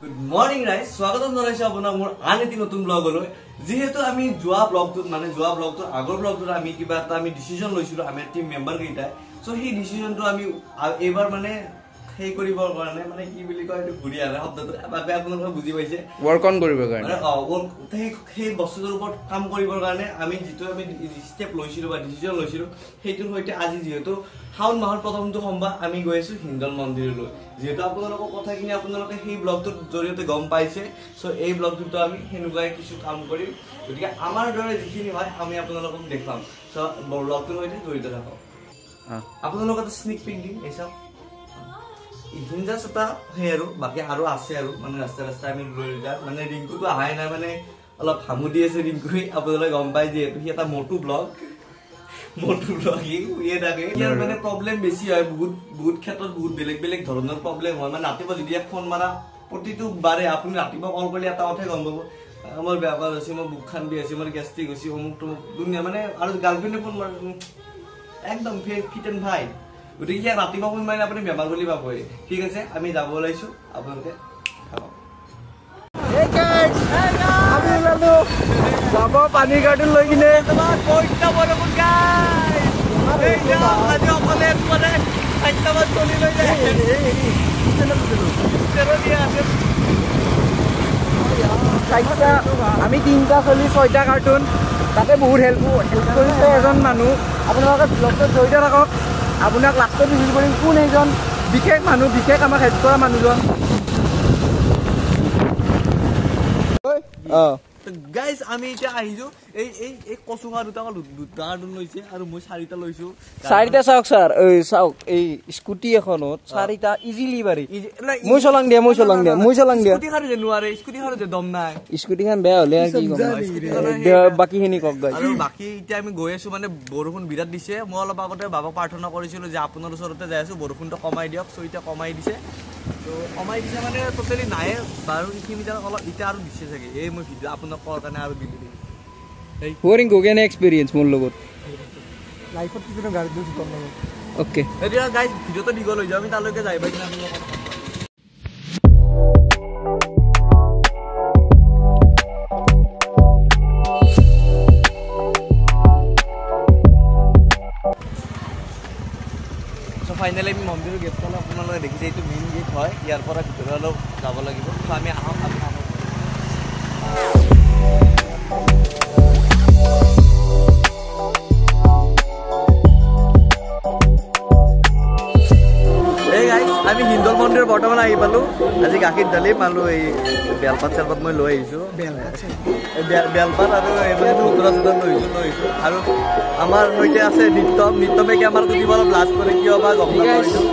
Good morning, guys. স্বাগতম জনাইছো আপোনাক মোৰ আন এটি নতুন ব্লগলৈ যেহেতু আমি জুৱা ব্লগটোত আগৰ ব্লগটোত আমি কিবা এটা আমি ডিসিশন লৈছিলো আমি টিম মেম্বাৰ কেইটা সো সেই ডিসিশনটো আমি এবাৰ মানে সেই কৰিবৰ কাৰণে মানে কি বুলি কয় এটো ঘুৰি আহে শব্দটো বাবে আপোনালোকে বুজি পাইছে ওয়াৰ্ক অন কৰিবৰ কাৰণে মানে সেই বস্তুটোৰ ওপৰত কাম কৰিবৰ কাৰণে আমি যেটো আমি স্টেপ লৈছিলো বা ডিসিশন লৈছিলো সেইটোৰ হৈতে আজি যেহেতু শাওন মাহৰ প্ৰথমটো সোমবাৰ আমি গৈছো হিন্দল মন্দিৰলৈ যেহেতু আপোনালোকৰ কথাখিনি আপোনালোকে সেই ব্লগটোৰ জৰিয়তে গম পাইছে সো এই ব্লগটোতো আমি হেনুগাই কিছু কাম কৰিম গতিকে আমাৰ দৰে যিখিনি হয় আমি আপোনালোকক দেখাম সো ব্লগটোৰ হৈতে জড়িত থাকক আপোনালোকৰ স্নিক পিক দিম এইসব হিঞ্জাস এটা হে আৰু বাকি আৰু আছে আৰু মানে ৰাস্তা আমি লৈ যা মানে ৰিংকুটো আহাই নাই মানে অলপ হামুদি আছে ৰিংকুই আপোনালোকে গম পাই যে হি এটা মোটু ব্লগ ইয়ে থাকে ইয়াৰ মানে প্ৰবলেম বেছি হয় বহুত ক্ষেত্ৰত বহুত বেলেগ ধৰণৰ প্ৰবলেম হয় মানে ৰাতিপুৱা যদি ফোন মাৰা প্ৰতিটো বাৰে আপুনি ৰাতিপুৱা কল কৰিলে এটা কথা গম পাব আমাৰ বেপাৰ আছে মই বুক খান বি আছে মোৰ গেষ্ট্ৰিক হৈছে অমুক তমুক দুনিয়া মানে আৰু গাৰ্লফ্ৰেণ্ডে ফোন মাৰ একদম ফিট এণ্ড ফাইন গতিকে ইয়াৰ ৰাতিপুৱা ফোন মাৰিলে আপুনি বেমাৰ বুলি পাবই ঠিক আছে আমি যাব ওলাইছো আপোনালোকে আমি ওলালো যাব পানী কাৰ্টুন লৈ কিনে কইটা বৰষুণ গাই এই যা আজি অকলে পৰে সাতটামান চলি লৈ যায় আমি 3টা চলি 6টা কাৰ্টুন তাতে বহুত হেল্প কৰিছে এজন মানুহ আপোনালোকে ব্লগত জড়িত থাকক আপোনাক লাষ্টত ৰিভিউ কৰিম কোন এজন বিশেষ মানুহ বিশেষ আমাক হেল্প কৰা মানুহজন গাইজ আমি এতিয়া আহিছো এই কচুঙা দুটা কাৰ্টুন লৈছে আৰু মই 4টা লৈছো 4টা চাওক স্যাৰ এই চাওক এই স্কুটি এখনত 4টা ইজিলি পাৰি মই চলাং দিয়া স্কুটি খাৰু যে নোৱাৰে স্কুটি খাৰু যে দম নাই স্কুটিখন বেয়া হলে আৰু কি কম বাকিখিনি কক গাইজ আৰু বাকি এতিয়া আমি গৈ আছো মানে বৰষুণ বিৰাট দিছে মই অলপ আগতে বাবাক প্ৰাৰ্থনা কৰিছিলো যে আপোনাৰ ওচৰতে যাই আছো বৰষুণটো কমাই দিয়ক সো এতিয়া কমাই দিছে তো কমাই দিছে মানে টোটালি নাই বাৰু এইখিনি জানা অলপ ইটা আৰু দিছে চাগে এই মই ভিডিও আপোনাক কোৱাৰ কাৰণে আৰু দিলো এই হোৰিং গোগেনে এক্সপেৰিয়েন্স মোৰ লগত লাইফত কিনো গাড়ী দুটি কম লাগে ওকে এতিয়া গাইজ ভিডিওটো দীঘল হৈ যায় আমি তালৈকে যাই পাই কিনে আপোনালোকক ফাইনালি আমি মন্দিৰৰ গেটখন আপোনালোকে দেখিছে এইটো মেইন গেট হয় ইয়াৰ পৰা ভিতৰলৈ অলপ যাব লাগিব তো আমি আহোঁ এই গাইজ আমি হিন্দল মন্দিৰ বৰ্তমান আহি পালোঁ আজি গাখীৰ ঢালি পালোঁ এই বেলপাত চেলপাত মই লৈ আহিছোঁ বেলপাত আৰু এইবিলাক ধুতৰা চুতৰা লৈ আহিছোঁ আৰু আমাৰ সৈতে আছে নিত্যমে কেমেৰাটো দিব অলপ লাজ কৰে কিয় বা গম নাপাইছোঁ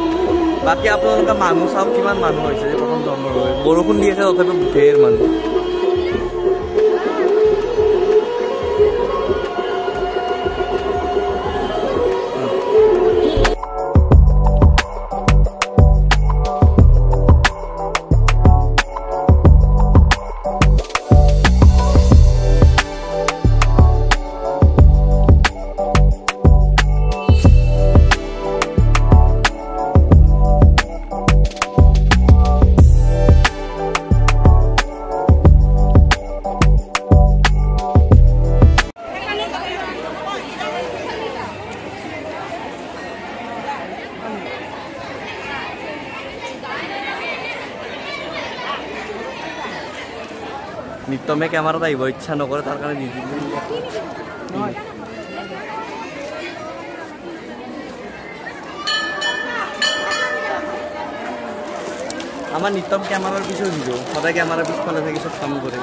বাকী আপোনালোকে মানুহ চাওক কিমান মানুহ হৈছে প্ৰথম জন্মৰ বৰষুণ দি আছে তথাপিও ঢেৰ মানুহ নিত্যমে কেমেৰাত আহিব ইচ্ছা নকৰে তাৰ কাৰণে নিদিলো আমাৰ নিত্যম কেমেৰাৰ পিছত দিব সদায় কেমেৰাৰ পিছফালে থাকি চব কাম কৰে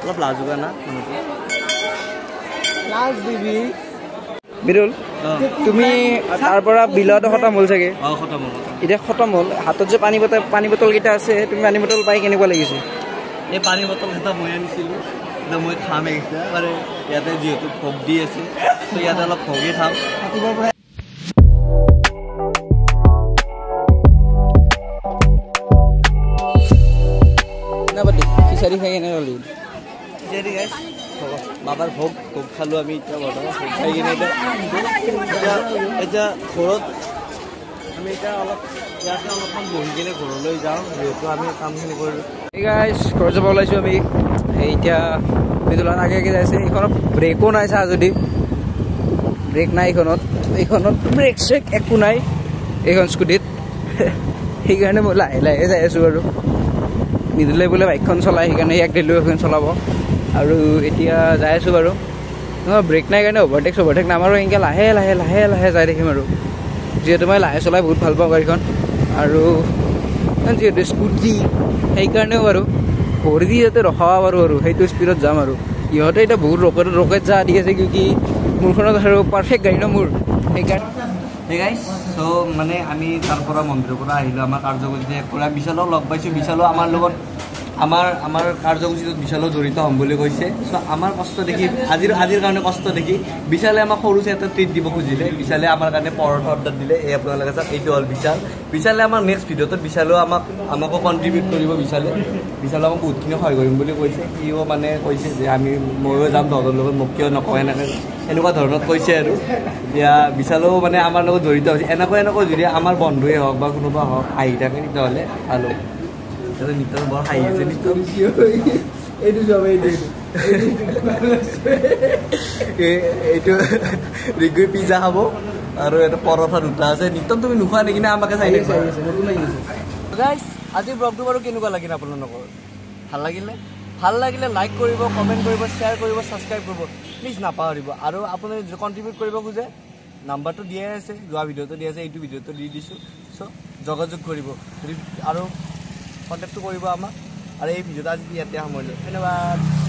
অলপ লাজ হোৱা না লাজ দিবি বিৰুল তুমি তাৰ পৰা বিলত খতম হ'ল চাগে খতম হ'ল এতিয়া খতম হ'ল হাতত যে পানী বটল কেইটা আছে তুমি পানী বটল পাই কেনেকুৱা লাগিছে এই পানী বটল এটা মই আনিছিলোঁ এতিয়া মই খাম এইকেইটা মানে ইয়াতে যিহেতু ভোগ দি আছে তো ইয়াতে অলপ ভোগেই খাম খিচাৰি খাই কেনে হ'ল খিচাৰি গাইছ বাবাৰ ভোগ খালোঁ আমি এতিয়া বৰ্তমান ভোগ খাই কিনে এতিয়া ঘৰত আমি এতিয়া অলপ ইয়াতে অলপমান বহি কিনে ঘৰলৈ যাওঁ যিহেতু আমি কামখিনি কৰিলোঁ গাইজ ঘৰ যাব ওলাইছোঁ আমি এতিয়া বিদুলাত আগে আগে যাইছে এইখনত ব্ৰেকো নাই চা যদি ব্ৰেক নাই এইখনত ব্ৰেক চেক একো নাই এইখন স্কুটিত সেইকাৰণে মই লাহে লাহে যাই আছোঁ আৰু বিদুলে বোলে বাইকখন চলাই সেইকাৰণে ইয়াক দিলোঁ এখন চলাব আৰু এতিয়া যাই আছোঁ বাৰু নহয় ব্ৰেক নাই কাৰণে অভাৰটেক নামাৰো এনেকৈ লাহে লাহে লাহে লাহে যাই থাকিম আৰু যিহেতু মই লাহে চলাই বহুত ভাল পাওঁ গাড়ীখন আৰু যিহেতু স্কুটি সেইকাৰণেও বাৰু ভৰি দি যাতে ৰখাব পাৰোঁ আৰু সেইটো স্পীডত যাম আৰু ইহঁতে এতিয়া বহুত ৰকেট যা দি আছে কি মোৰখনত আৰু পাৰফেক্ট গাড়ী ন মোৰ সেইকাৰণে গাইজ চ' মানে আমি তাৰ পৰা মন্দিৰৰ পৰা আহিলোঁ আমাৰ কাৰ্যসূচীতে পুৰা বিশালক লগ পাইছোঁ বিশালো আমাৰ লগত আমাৰ কাৰ্যসূচীটোত বিশালো জড়িত হ'ম বুলি কৈছে চ' আমাৰ কষ্ট দেখি আজিৰ কাৰণে কষ্ট দেখি বিশালে আমাক সৰু চাই এটা ট্ৰিট দিব খুজিলে বিশালে আমাৰ কাৰণে পৰঠা অৰ্ডাৰ দিলে এই আপোনালোকে চাওক এইটো হ'ল বিশালে আমাৰ নেক্সট ভিডিঅ'টোত বিশালেও আমাকো কণ্ট্ৰিবিউট কৰিব বিশালে আমাক বহুতখিনি সহায় কৰিম বুলি কৈছে সিও মানে কৈছে যে ময়ো যাম তহঁতৰ লগত মোক কিয় নকয় এনেকুৱা ধৰণত কৈছে আৰু এতিয়া বিশালেও মানে আমাৰ লগত জড়িত হৈছে এনেকুৱা যদি আমাৰ বন্ধুৱে হওক বা কোনোবা হওক আহি থাকে তেতিয়াহ'লে ভাল হ'ব নিতন বৰ হাঁহি আছে এইটো ৰিগুৱে পিজ্জা খাব আৰু এটা পৰঠা দুটা আছে নিতন তুমি নোখোৱা নেকি না আমাকে চাই আছে গাইজ আজি ব্লগটো বাৰু কেনেকুৱা লাগিল আপোনালোকৰ ভাল লাগিলে লাইক কৰিব কমেণ্ট কৰিব শ্বেয়াৰ কৰিব ছাবস্ক্ৰাইব কৰিব প্লিজ নাপাহৰিব আৰু আপুনি কণ্ট্ৰিবিউট কৰিব খোজে নাম্বাৰটো দিয়াই আছে যোৱা ভিডিঅ'টো দিয়া আছে এইটো ভিডিঅ'টো দি দিছোঁ চ' যোগাযোগ কৰিব আৰু কণ্টেক্টটো কৰিব আমাক আৰু এই ভিডিঅ'টো আজি ইয়াতে সামৰিলোঁ ধন্যবাদ